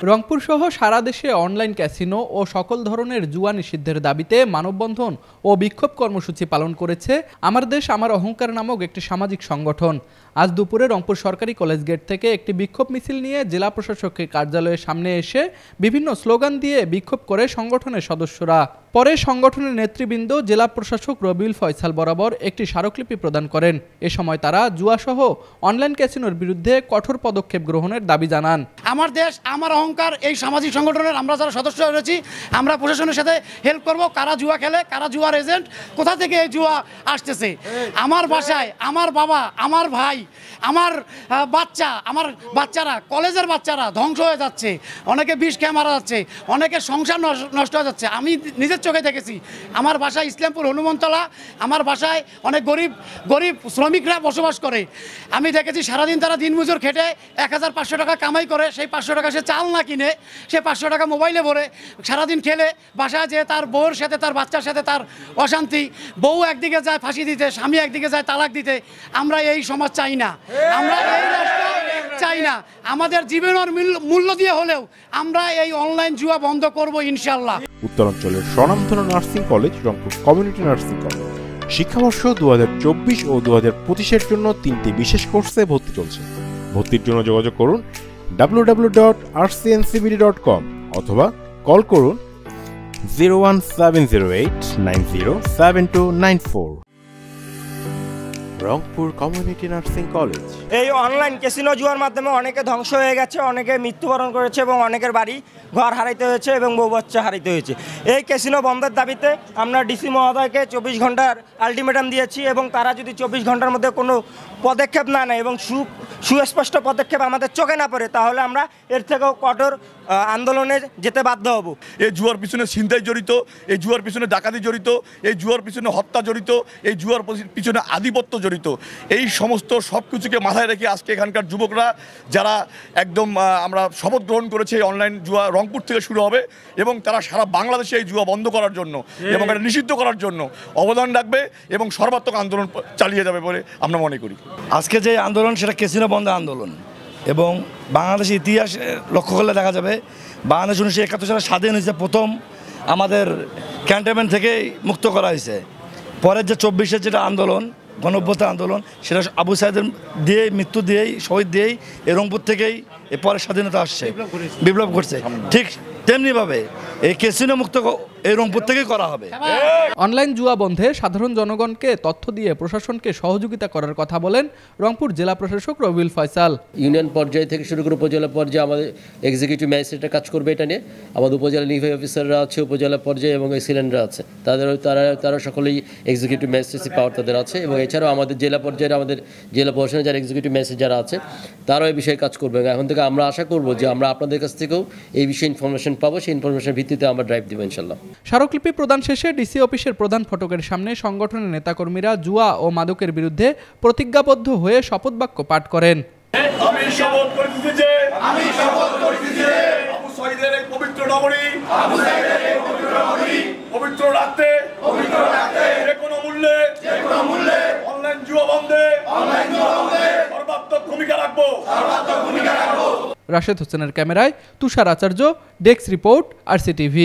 রংপুর সহ সারা দেশে online casino ও সকল ধরনের জুয়া নিষিদ্ধের দাবিতে মানববন্ধন ও বিক্ষোভ কর্মসূচি পালন করেছে আমার দেশ আমার অহংকার নামক একটি সামাজিক সংগঠন। আজ দুপুরে রংপুর সরকারি কলেজ গেট থেকে একটি বিক্ষোভ মিছিল নিয়ে জেলা প্রশাসকের কার্যালয়ের সামনে এসে বিভিন্ন স্লোগান দিয়ে বিক্ষোভ করে সংগঠনের সদস্যরা। পরে সংগঠনের নেতৃবৃন্দ জেলা প্রশাসক রবিউল ফয়সাল বরাবর একটি স্মারকলিপি প্রদান করেন। এ সময় তারা জুয়াসহ অনলাইন ক্যাসিনোর বিরুদ্ধে কঠোর পদক্ষেপ গ্রহণের দাবি জানান। আমার দেশ আমার অহংকার এই সামাজিক সংগঠনের আমরা যারা সদস্য হয়েছি, আমরা প্রশাসনের সাথে হেল্প করব। কারা জুয়া খেলে, কারা জুয়ার এজেন্ট, কোথা থেকে এই জুয়া আসতেছে। আমার বাসায় আমার বাবা, আমার ভাই, আমার বাচ্চারা, কলেজের বাচ্চারা ধ্বংস হয়ে যাচ্ছে, অনেকে বিষ খেয়ে মারা যাচ্ছে, অনেকের সংসার নষ্ট হয়ে যাচ্ছে। আমি নিজের চোখে দেখেছি। আমার বাসায় ইসলামপুর হনুমন্তলা, আমার বাসায় অনেক গরিব শ্রমিকরা বসবাস করে। আমি দেখেছি সারাদিন তারা দিনমজুর খেটে 1500 টাকা কামাই করে, সেই 500 টাকা সে চাল না কিনে সে 500 টাকা মোবাইলে ভরে সারাদিন খেলে বাসায় যে তার বউর সাথে তার বাচ্চার সাথে তার অশান্তি। বউ একদিকে যায় ফাঁসি দিতে, স্বামী একদিকে যায় তালাক দিতে। আমরা এই সমাজ চাই না, আমরা এই রাষ্ট্র চাই না। আমাদের জীবনের মূল্য দিয়ে হলেও আমরা এই অনলাইন জুয়া বন্ধ করব ইনশাআল্লাহ। উত্তরাঞ্চলের স্বনামধন্য nursing college Rangpur community nursing college শিক্ষাবর্ষ 2024 ও 2025-এর জন্য 3টি বিশেষ কোর্সে ভর্তি চলছে। ভর্তির জন্য যোগাযোগ করুন www.rcncbd.com অথবা কল করুন 01708907294। Rangpur community nursing college. এই অনলাইন ক্যাসিনো জুয়ার মাধ্যমে অনেকে ধ্বংস হয়ে গেছে, অনেকে মৃত্যুবরণ করেছে এবং অনেকের বাড়ি ঘর হারাইতে হয়েছে এবং বউ বাচ্চা হারাইতে হয়েছে। এই ক্যাসিনো বন্ধের দাবিতে আমরা ডিসি মহোদয়কে 24 ঘন্টার আলটিমেটাম দিয়েছি এবং তারা যদি 24 ঘন্টার মধ্যে কোনো পদক্ষেপ না নেয় এবং সুস্পষ্ট পদক্ষেপ আমাদের চোখে না পড়ে, তাহলে আমরা এর থেকেও কঠোর আন্দোলনে যেতে বাধ্য হব। এই জুয়ার পিছনে ছিনতাই জড়িত, এই জুয়ার পিছনে ডাকাতি জড়িত, এই জুয়ার পিছনে হত্যা জড়িত, এই জুয়ার পিছনে আধিপত্য জড়িত। এই সমস্ত সব কিছুকে মাথায় রেখে আজকে এখানকার যুবকরা যারা একদম আমরা শপথ গ্রহণ করেছে এই অনলাইন জুয়া রংপুর থেকে শুরু হবে এবং তারা সারা বাংলাদেশে এই জুয়া বন্ধ করার জন্য এবং এটা নিষিদ্ধ করার জন্য অবদান রাখবে এবং সর্বাত্মক আন্দোলন চালিয়ে যাবে বলে আমরা মনে করি। আজকে যে আন্দোলন সেটা ক্যাসিনো বন্ধ আন্দোলন এবং বাংলাদেশের ইতিহাস লক্ষ্য করলে দেখা যাবে বাংলাদেশ 1971 সালে স্বাধীন হয়েছে, প্রথম আমাদের ক্যান্টনমেন্ট থেকেই মুক্ত করা হয়েছে। পরের যে 24-এর যেটা আন্দোলন, গণঅভ্যুত্থান আন্দোলন, সেটা আবু সাইদের দিয়ে মৃত্যু দিয়েই শহীদ দিয়েই এই রংপুর থেকেই এ পরের স্বাধীনতা আসছে, বিপ্লব ঘটছে। ঠিক তেমনিভাবে এই ক্যাসিনো মুক্ত এই রংপুর থেকেই করা হবে। অনলাইন জুয়া বন্ধে সাধারণ জনগণকে তথ্য দিয়ে প্রশাসনকে সহযোগিতা করার কথা বলেন রংপুর জেলা প্রশাসক রবিউল ফয়সাল। ইউনিয়ন পর্যায়ে থেকে শুরু করে উপজেলা পর্যায়ে আমাদের এক্সিকিউটিভ ম্যাজিস্ট্রেটরা কাজ করবে এটা নিয়ে। আমাদের উপজেলা নির্বাহী অফিসাররা আছে উপজেলা পর্যায়ে এবং এসিলেন্টরা আছে, তারা সকলেই এক্সিকিউটিভ ম্যাজিস্ট্রেসি পাওয়ার তাদের আছে এবং এছাড়াও আমাদের জেলা পর্যায়ে আমাদের জেলা প্রশাসনের যারা এক্সিকিউটিভ ম্যাজিস্ট্রেট যারা আছে তারাও এই বিষয়ে কাজ করবে। এখন থেকে আমরা আশা করব যে আমরা আপনাদের কাছ থেকেও এই বিষয়ে ইনফরমেশন পাবো, সেই ইনফরমেশনের ভিত্তিতে আমরা ড্রাইভ দেবো ইনশাল্লাহ। স্মারকলিপি প্রদান শেষে ডিসি অফিসের প্রধান ফটকের সামনে সংগঠনের নেতাকর্মীরা জুয়া ও মাদকের বিরুদ্ধে প্রতিজ্ঞাবদ্ধ হয়ে শপথ বাক্য পাঠ করেন। আমি শপথ করিতেছি যে আবু সাঈদের এই পবিত্র নগরী পবিত্র রাখতে যে কোনো মূল্যে অনলাইন জুয়া বন্ধে সর্বাত্মক ভূমিকা রাখবো। রাশেদ হোসেনের ক্যামেরায় তুষার আচার্য, ডেস্ক রিপোর্ট, RCTV।